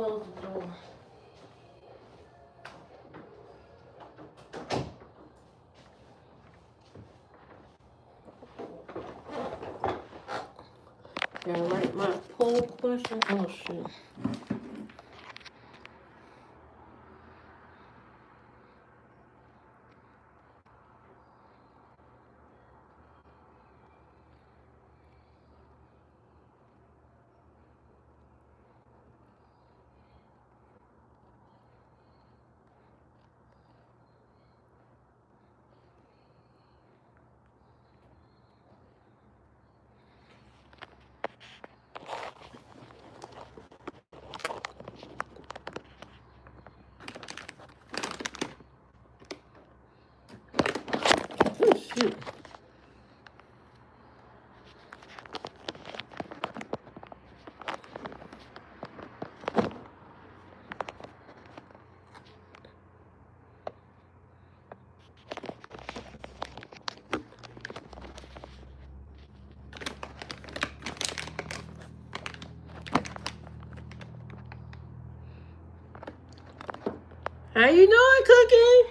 close the door. Gotta write my poll question. Oh shit. Oh shoot. How you doing, Cookie?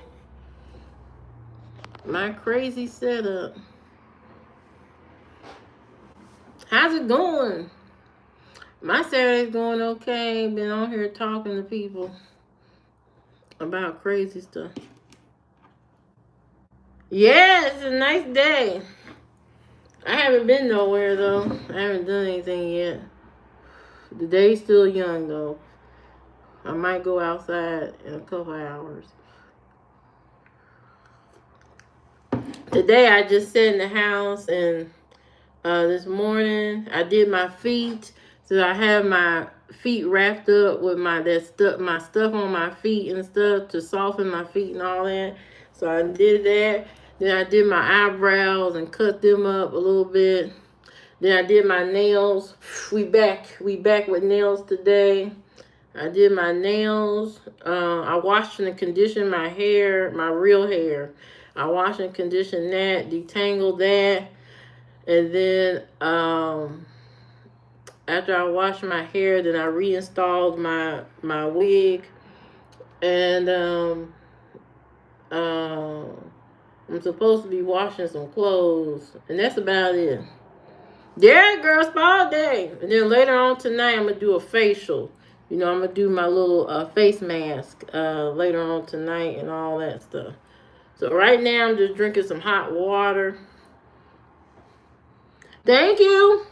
My crazy setup. How's it going? My Saturday's going okay. Been on here talking to people about crazy stuff. Yeah, it's a nice day. I haven't been nowhere though. I haven't done anything yet. The day's still young though. I might go outside in a couple hours. Today I just sat in the house and this morning I did my feet. So I have my feet wrapped up with my stuff on my feet and stuff to soften my feet and all that. So I did that. Then I did my eyebrows and cut them up a little bit. Then I did my nails. We back with nails today. I did my nails. I washed and conditioned my hair, my real hair. I washed and conditioned that, detangled that. And then after I washed my hair, then I reinstalled my wig. And I'm supposed to be washing some clothes. And that's about it. Yeah, girl, spa day. And then later on tonight, I'm going to do a facial. You know, I'm going to do my little face mask later on tonight and all that stuff. So right now, I'm just drinking some hot water. Thank you.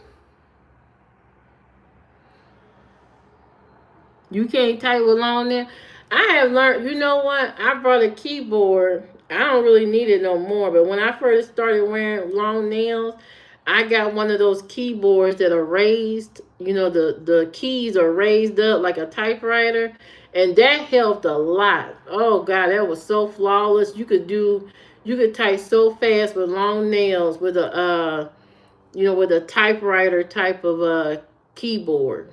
You can't type with long nails. I have learned, you know what? I brought a keyboard. I don't really need it no more. But when I first started wearing long nails, I got one of those keyboards that are raised. You know, the keys are raised up like a typewriter. And that helped a lot. Oh, God, that was so flawless. You could type so fast with long nails with a, with a typewriter type of keyboard.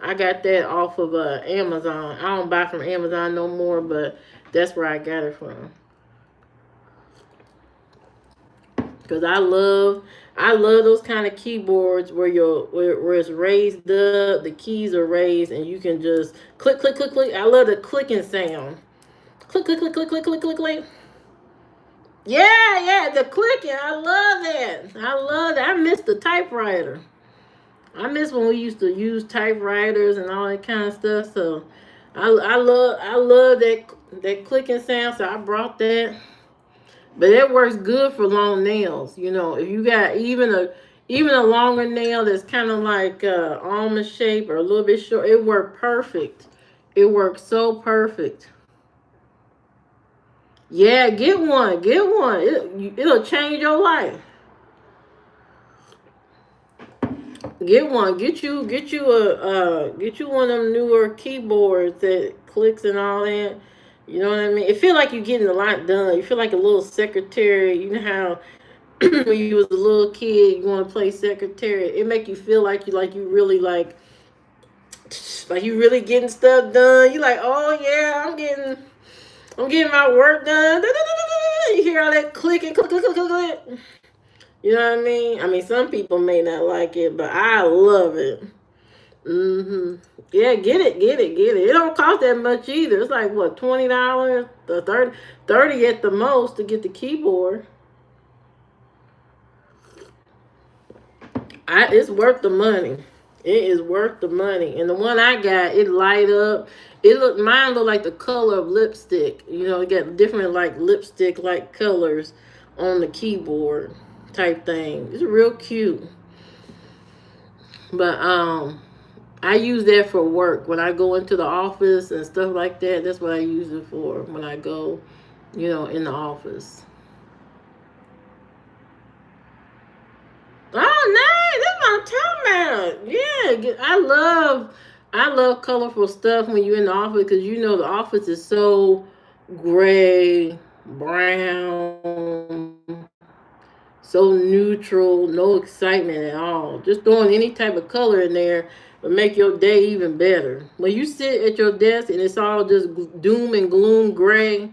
I got that off of Amazon. I don't buy from Amazon no more, but that's where I got it from. Because I love those kind of keyboards where where it's raised up, the keys are raised, and you can just click, click, click, click. I love the clicking sound. Click, click, click, click, click, click, click, click. Yeah, the clicking. I love that. I miss the typewriter. I miss when we used to use typewriters and all that kind of stuff. So I love that clicking sound. So I brought that. But that works good for long nails. You know, if you got even a longer nail that's kind of like almond shape or a little bit short, it worked perfect. It works so perfect. Yeah, get one. It'll change your life. Get one. Get you one of them newer keyboards that clicks and all that. You know what I mean? It feel like you're getting a lot done. You feel like a little secretary. You know how when you was a little kid, you want to play secretary. It make you feel like you really like you really getting stuff done. You like, oh yeah, I'm getting my work done. You hear all that clicking, click, click, click, click, click. You know what I mean? I mean, some people may not like it, but I love it. Mm-hmm. Yeah, get it, get it, get it. It don't cost that much either. It's like what, $20, the 30 at the most to get the keyboard. It's worth the money. It is worth the money. And the one I got, it light up. Mine look like the color of lipstick. You know, it got different like lipstick like colors on the keyboard type thing. It's real cute. But I use that for work when I go into the office and stuff like that. That's what I use it for when I go, in the office. Oh, nice! That's what I'm talking about. Yeah, I love colorful stuff when you're in the office because the office is so gray, brown, so neutral, no excitement at all. Just throwing any type of color in there will make your day even better. When you sit at your desk and it's all just doom and gloom gray,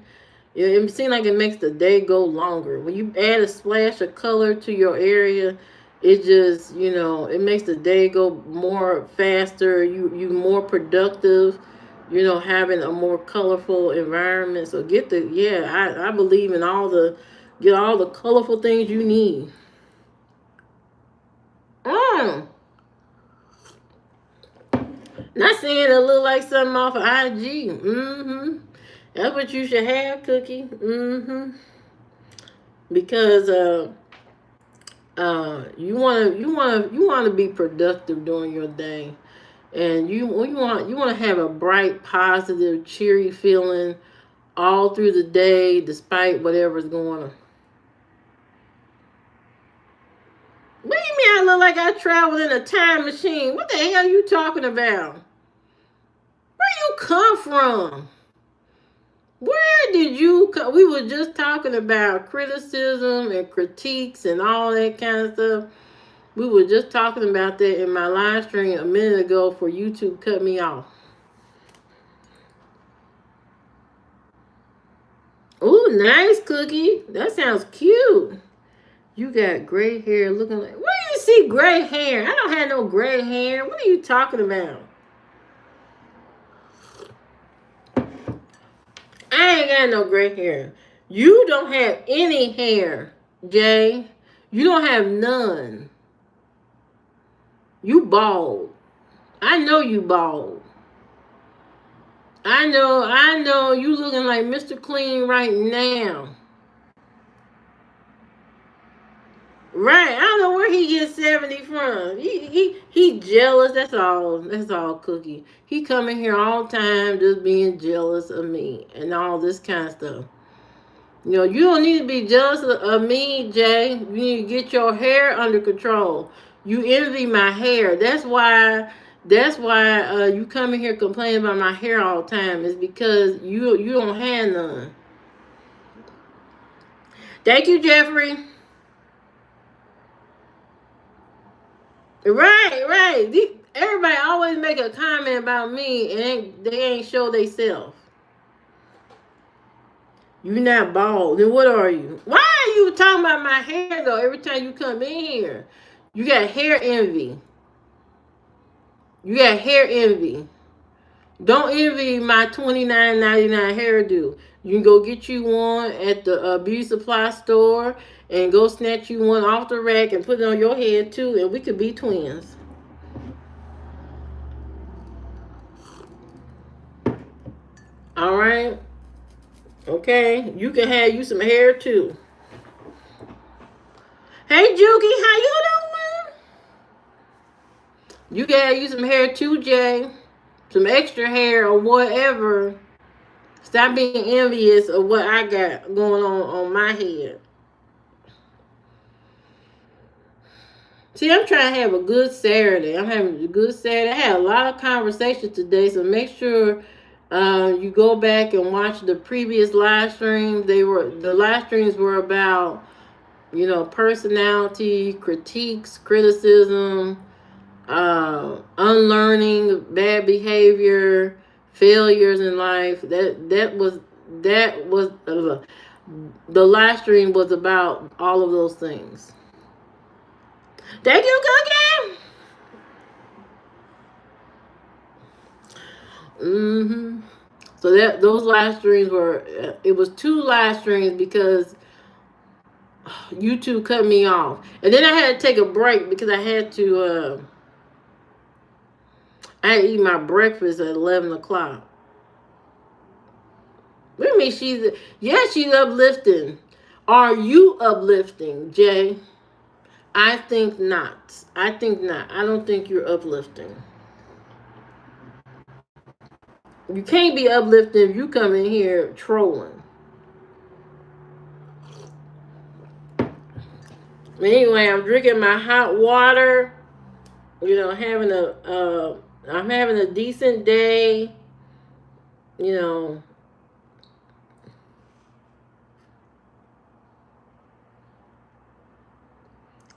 it seems like it makes the day go longer. When you add a splash of color to your area, it just, it makes the day go more faster. You more productive, having a more colorful environment. So I believe in get all the colorful things you need. Mm. Not saying it look like something off of IG. Mm-hmm. That's what you should have, Cookie. Mm-hmm. Because you want to be productive during your day, and you want to have a bright, positive, cheery feeling all through the day, despite whatever's going on. What do you mean I look like I traveled in a time machine? What the hell are you talking about? Where you come from? Where did you come? We were just talking about criticism and critiques and all that kind of stuff. We were just talking about that in my live stream a minute ago for YouTube cut me off. Ooh, nice, Cookie. That sounds cute. You got gray hair looking like. Where do you see gray hair? I don't have no gray hair. What are you talking about? I ain't got no gray hair. You don't have any hair, Jay. You don't have none. You bald. I know you bald. I know you looking like Mr. Clean right now. Right. I don't know where he gets 70 from. He jealous. That's all. That's all, Cookie. He coming here all the time just being jealous of me and all this kind of stuff. You don't need to be jealous of me, Jay. You need to get your hair under control. You envy my hair. That's why you come in here complaining about my hair all the time. Is because you don't have none. Thank you, Jeffrey. Right, right. Everybody always make a comment about me and they ain't show they self. You not bald. Then what are you? Why are you talking about my hair though every time you come in here? You got hair envy. You got hair envy. Don't envy my $29.99 hairdo. You can go get you one at the beauty supply store and go snatch you one off the rack and put it on your head too, and we could be twins. All right. Okay. You can have you some hair too. Hey Juki, how you doing? You can have you some hair too, Jay. Some extra hair or whatever. Stop being envious of what I got going on my head. See, I'm trying to have a good Saturday. I'm having a good Saturday. I had a lot of conversations today, so make sure you go back and watch the previous live streams. The live streams were about, personality, critiques, criticism, unlearning bad behavior, failures in life. The live stream was about all of those things. Thank you, Cookie. Mm-hmm. So that those live streams were, it was two live streams because YouTube cut me off, and then I had to take a break because I had to eat my breakfast at 11 o'clock. What do you mean she's uplifting? Are you uplifting, Jay? I think not. I think not. I don't think you're uplifting. You can't be uplifting if you come in here trolling. Anyway, I'm drinking my hot water. You know, I'm having a decent day. You know,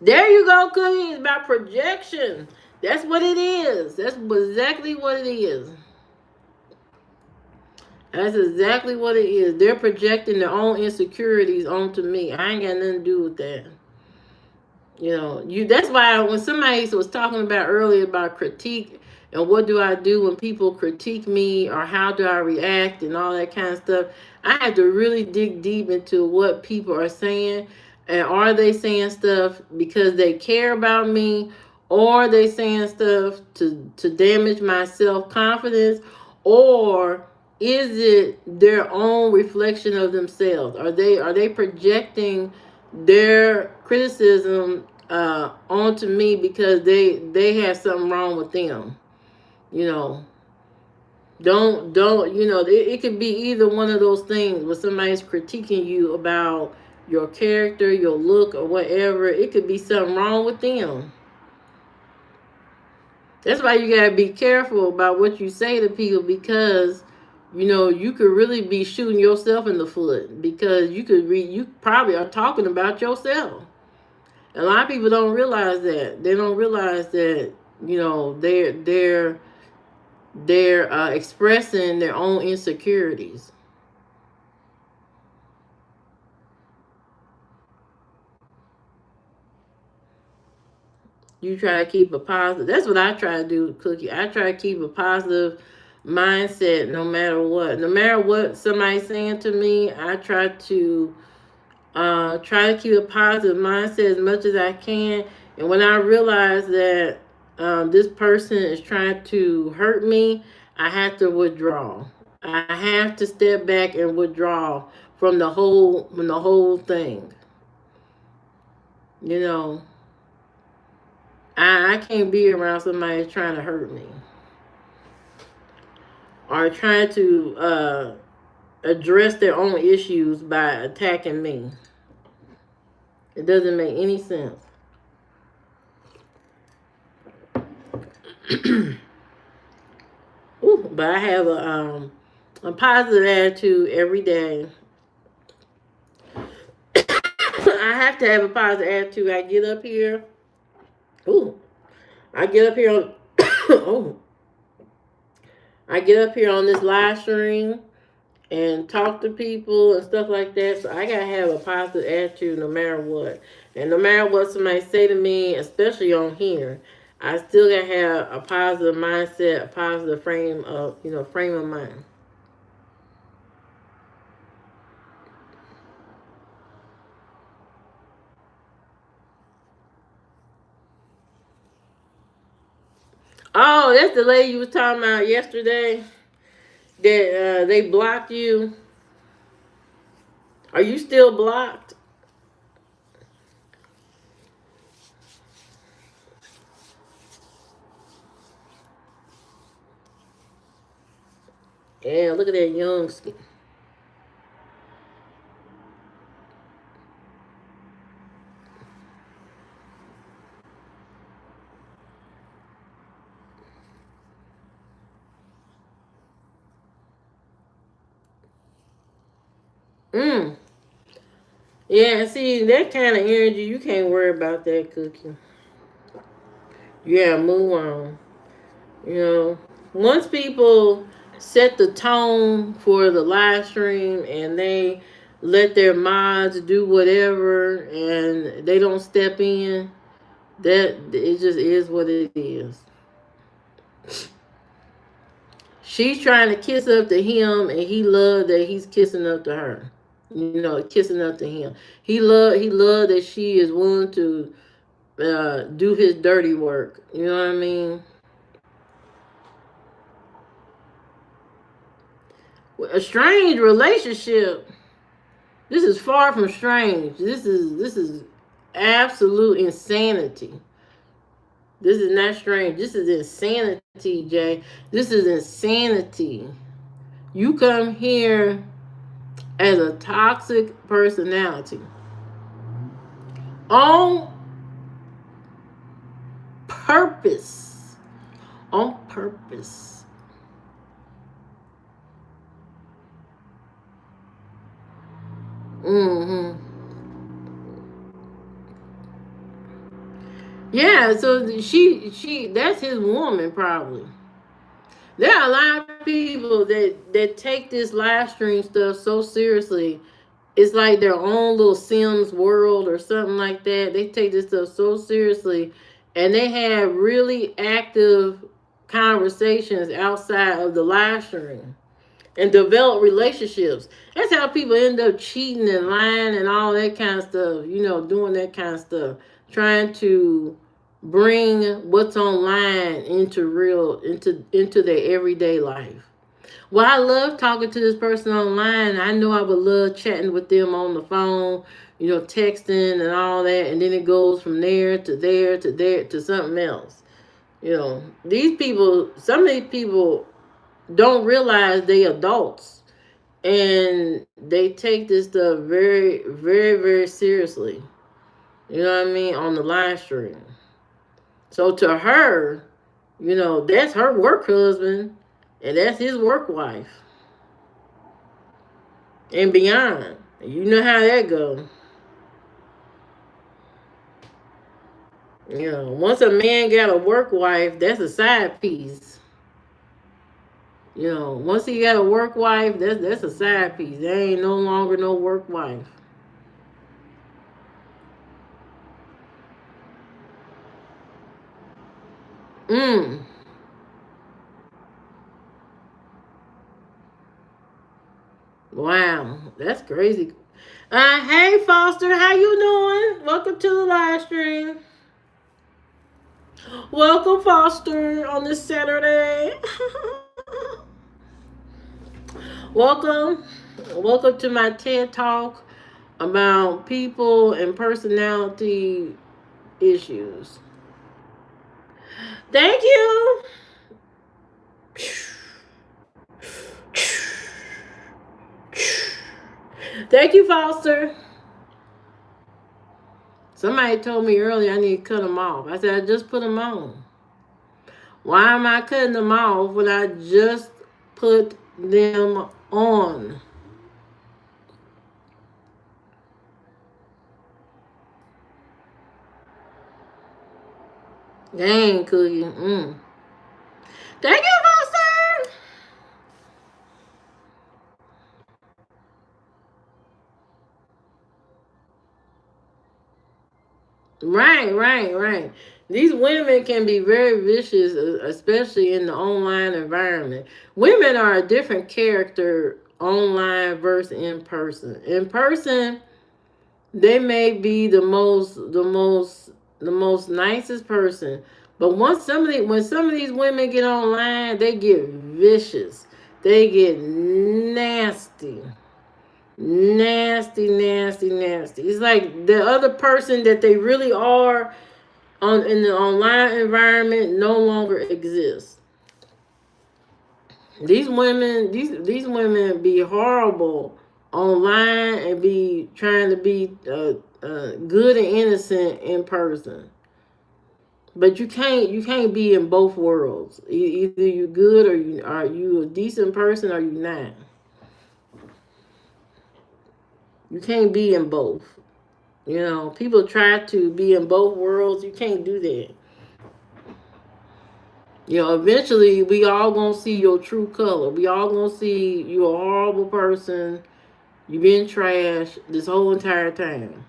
there you go, Cookie. It's about projection. That's what it is. That's exactly what it is. That's exactly what it is. They're projecting their own insecurities onto me. I ain't got nothing to do with that. You know, that's why when somebody was talking about earlier about critique and what do I do when people critique me or how do I react and all that kind of stuff, I had to really dig deep into what people are saying, and are they saying stuff because they care about me, or are they saying stuff to damage my self-confidence, or is it their own reflection of themselves? Are they projecting their criticism onto me because they have something wrong with them? You know, don't it could be either one of those things where somebody's critiquing you about your character, your look, or whatever. It could be something wrong with them. That's why you gotta be careful about what you say to people, because you could really be shooting yourself in the foot, because you probably are talking about yourself. A lot of people don't realize that. They don't realize that they're expressing their own insecurities. You try to keep a positive. That's what I try to do, Cookie. I try to keep a positive mindset no matter what. No matter what somebody's saying to me, I try to keep a positive mindset as much as I can. And when I realize that this person is trying to hurt me, I have to withdraw. I have to step back and withdraw from the whole thing. You know, I can't be around somebody trying to hurt me or trying to address their own issues by attacking me. It doesn't make any sense. Ooh, but I have a positive attitude every day. I have to have a positive attitude. I get up here. Ooh, I get up here on. Oh, I get up here on this live stream and talk to people and stuff like that. So I gotta have a positive attitude no matter what. And no matter what somebody say to me, especially on here, I still gotta have a positive mindset, a positive frame of mind. Oh, that's the lady you was talking about yesterday that they blocked you. Are you still blocked? Yeah, look at that young skin. Mm. Yeah, see, that kind of energy, you can't worry about that, Cookie. Yeah, move on. You know, once people set the tone for the live stream and they let their mods do whatever and they don't step in, that it just is what it is. She's trying to kiss up to him, and he loved that he's kissing up to her. Kissing up to him. He loved that she is willing to do his dirty work. You know what I mean? A strange relationship. This is far from strange. This is absolute insanity. This is not strange. This is insanity, Jay. This is insanity. You come here as a toxic personality on purpose. On purpose. Mm-hmm. Yeah, so she that's his woman probably. There are a lot of people that take this live stream stuff so seriously. It's like their own little Sims world or something like that. They take this stuff so seriously, and they have really active conversations outside of the live stream and develop relationships. That's how people end up cheating and lying and all that kind of stuff. Doing that kind of stuff, trying to bring what's online into their everyday life. Well, I love talking to this person online. I know I would love chatting with them on the phone, texting and all that, and then it goes from there to there to there to something else. These people, some of these people don't realize they adults, and they take this stuff very, very, very seriously. You know what I mean? On the live stream. So to her, that's her work husband, and that's his work wife, and beyond. You know how that goes. Once a man got a work wife, that's a side piece. Once he got a work wife, that's a side piece. There ain't no longer no work wife. Mm. Wow, that's crazy. Hey Foster, how you doing? Welcome to the live stream. Welcome Foster on this Saturday. Welcome, welcome to my TED Talk about people and personality issues. Thank you. Thank you, Foster. Somebody told me earlier I need to cut them off. I said I just put them on. Why am I cutting them off when I just put them on? Dang, Cookie. Thank you, Foster. Right, right, right. These women can be very vicious, especially in the online environment. Women are a different character online versus in person. In person, they may be the most nicest person, but when some of these women get online, they get vicious. They get nasty. Nasty, nasty, nasty. It's like the other person that they really are in the online environment no longer exists. These women be horrible online and be trying to be good and innocent in person. But you can't be in both worlds. Either you good or you are you a decent person or you not. You can't be in both. People try to be in both worlds. You can't do that. Eventually we all gonna see your true color. We all gonna see you a horrible person. You been trash this whole entire time.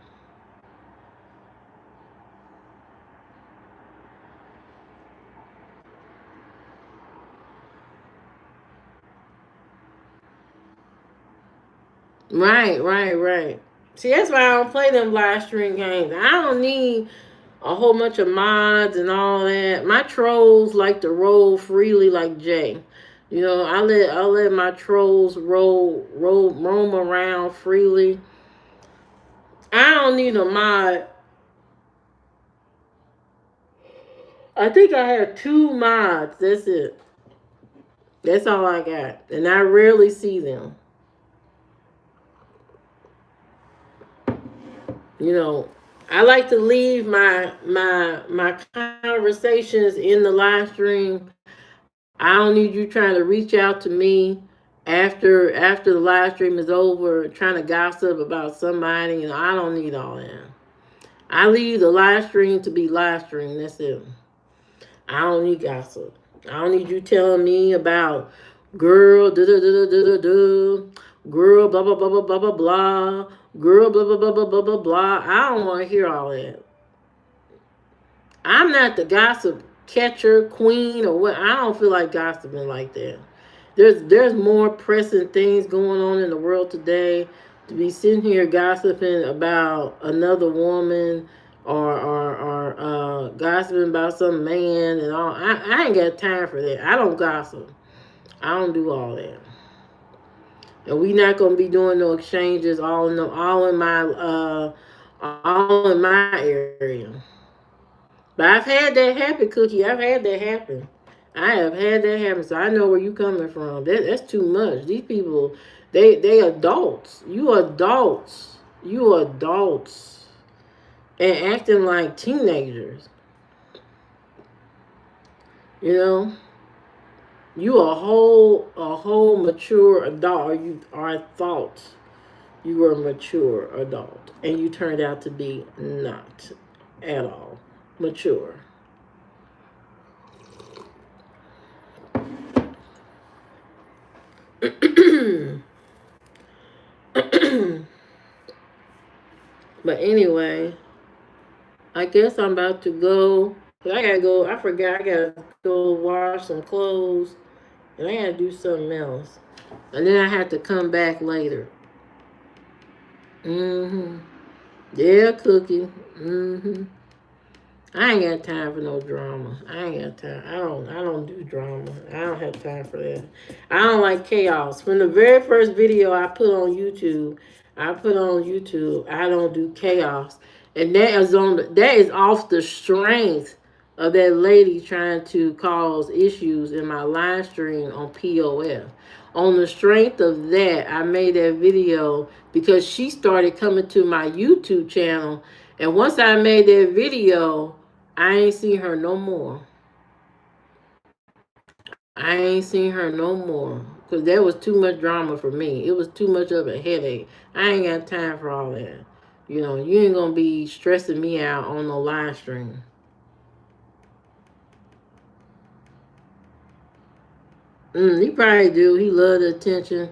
Right, right, right. See, that's why I don't play them live stream games. I don't need a whole bunch of mods and all that. My trolls like to roll freely like Jay. You know, I let my trolls roam around freely. I don't need a mod. I think I have two mods. That's it. That's all I got, and I rarely see them. You know, I like to leave my conversations in the live stream. I don't need you trying to reach out to me after the live stream is over, trying to gossip about somebody. You know, I don't need all that. I leave the live stream to be live stream. That's it. I don't need gossip. I don't need you telling me about girl da da da da da da, girl blah blah blah blah blah blah blah, girl blah blah blah blah blah blah blah. I don't want to hear all that. I'm not the gossip catcher queen or what. I don't feel like gossiping like that. There's more pressing things going on in the world today to be sitting here gossiping about another woman or gossiping about some man and all. I ain't got time for that. I don't gossip. I don't do all that. And we not gonna be doing no exchanges all in my area. But I've had that happen, Cookie. I've had that happen. I have had that happen, so I know where you coming from. That's too much. These people, they adults. You adults, and acting like teenagers. You know, you a whole mature adult. Or you or I thought you were a mature adult, and you turned out to be not at all mature. But anyway, I guess I'm about to go. 'Cause I gotta go. I forgot. I gotta go wash some clothes, and I gotta do something else. And then I have to come back later. Mhm. Yeah, Cookie. Mhm. I ain't got time for no drama. I ain't got time. I don't do drama. I don't have time for that. I don't like chaos. From the very first video I put on YouTube, I don't do chaos. And that is off the strength of that lady trying to cause issues in my live stream on POF. On the strength of that, I made that video because she started coming to my YouTube channel. And once I made that video, I ain't seen her no more. I ain't seen her no more. Because there was too much drama for me. It was too much of a headache. I ain't got time for all that. You know, you ain't going to be stressing me out on no live stream. He probably do. He love the attention.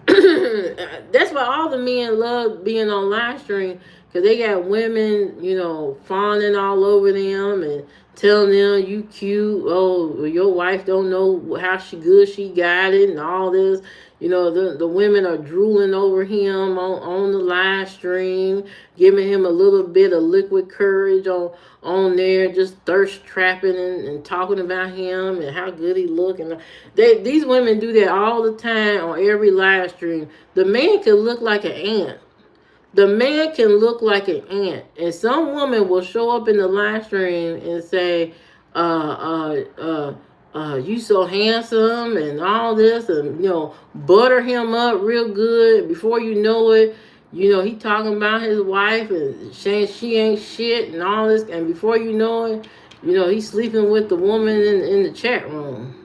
That's why all the men love being on live stream because they got women, fawning all over them and telling them you cute. Oh, your wife don't know how good she got it and all this. The women are drooling over him on the live stream, giving him a little bit of liquid courage on there, just thirst trapping and talking about him and how good he look. And these women do that all the time on every live stream. The man can look like an ant. The man can look like an ant, and some woman will show up in the live stream and say, you so handsome and all this, and butter him up real good. Before you know it, he talking about his wife and saying she ain't shit and all this, and before you know it, he's sleeping with the woman in the chat room.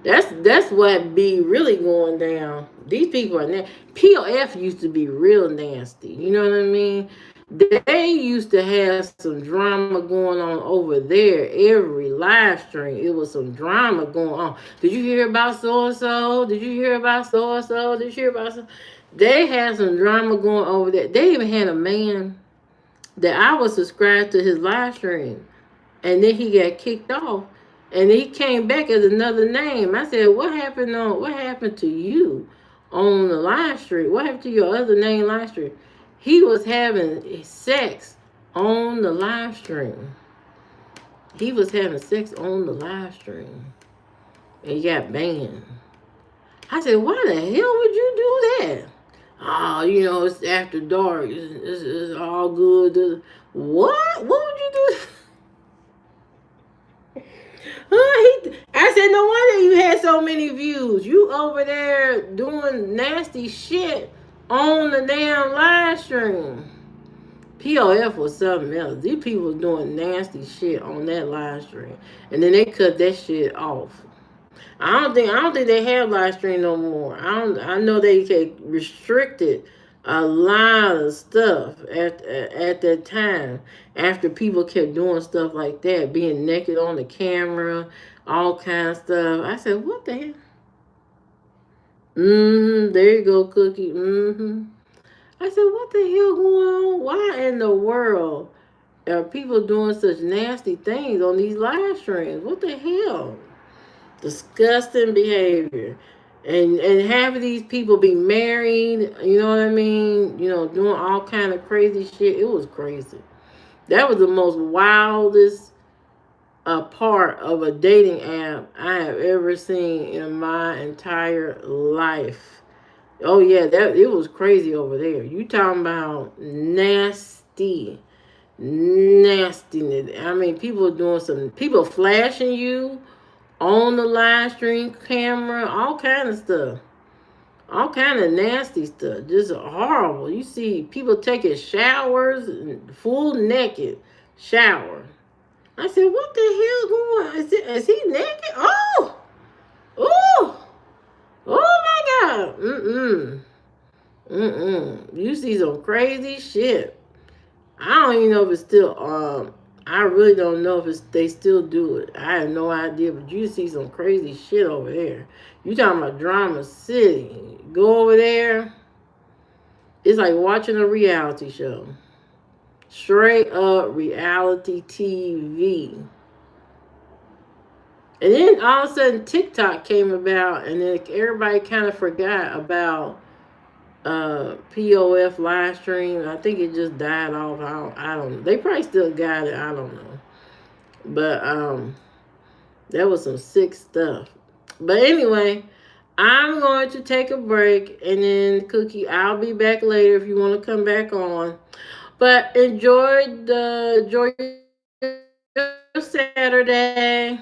That's what be really going down. These people are POF used to be real nasty. You know what I mean? They used to have some drama going on over there. Every live stream, it was some drama going on. Did you hear about so and so? Did you hear about so and so? Did you hear about so? They had some drama going over there. They even had a man that I was subscribed to his live stream, and then he got kicked off. And he came back as another name. I said, what happened to you on the live stream. What happened to your other name live stream? He was having sex on the live stream. He was having sex on the live stream. And he got banned. I said, why the hell would you do that? Oh, it's after dark. It's all good. What? What would you do? I said, no wonder you had so many views. You over there doing nasty shit on the damn live stream. POF was something else. These people was doing nasty shit on that live stream. And then they cut that shit off. I don't think they have live stream no more. I know they restricted a lot of stuff at that time after people kept doing stuff like that, being naked on the camera, all kinds of stuff. I said, what the hell? There you go, Cookie. I said, what the hell going on? Why in the world are people doing such nasty things on these live streams? What the hell? Disgusting behavior. And having these people be married, you know what I mean? Doing all kind of crazy shit. It was crazy. That was the most wildest part of a dating app I have ever seen in my entire life. Oh yeah, that it was crazy over there. You talking about nasty, nastiness. I mean, people flashing you on the live stream camera, all kind of stuff, all kind of nasty stuff, just horrible. You see people taking showers, full naked shower. I said, what the hell going on? Is he naked? Oh, oh my God. You see some crazy shit. I don't even know if it's still I really don't know if they still do it. I have no idea, but you see some crazy shit over there. You talking about Drama City. Go over there. It's like watching a reality show. Straight up reality TV. And then all of a sudden TikTok came about, and then everybody kind of forgot about POF live stream. I think it just died off. I don't know. They probably still got it. I don't know. But that was some sick stuff. But anyway, I'm going to take a break, and then Cookie, I'll be back later if you want to come back on. But enjoy your Saturday.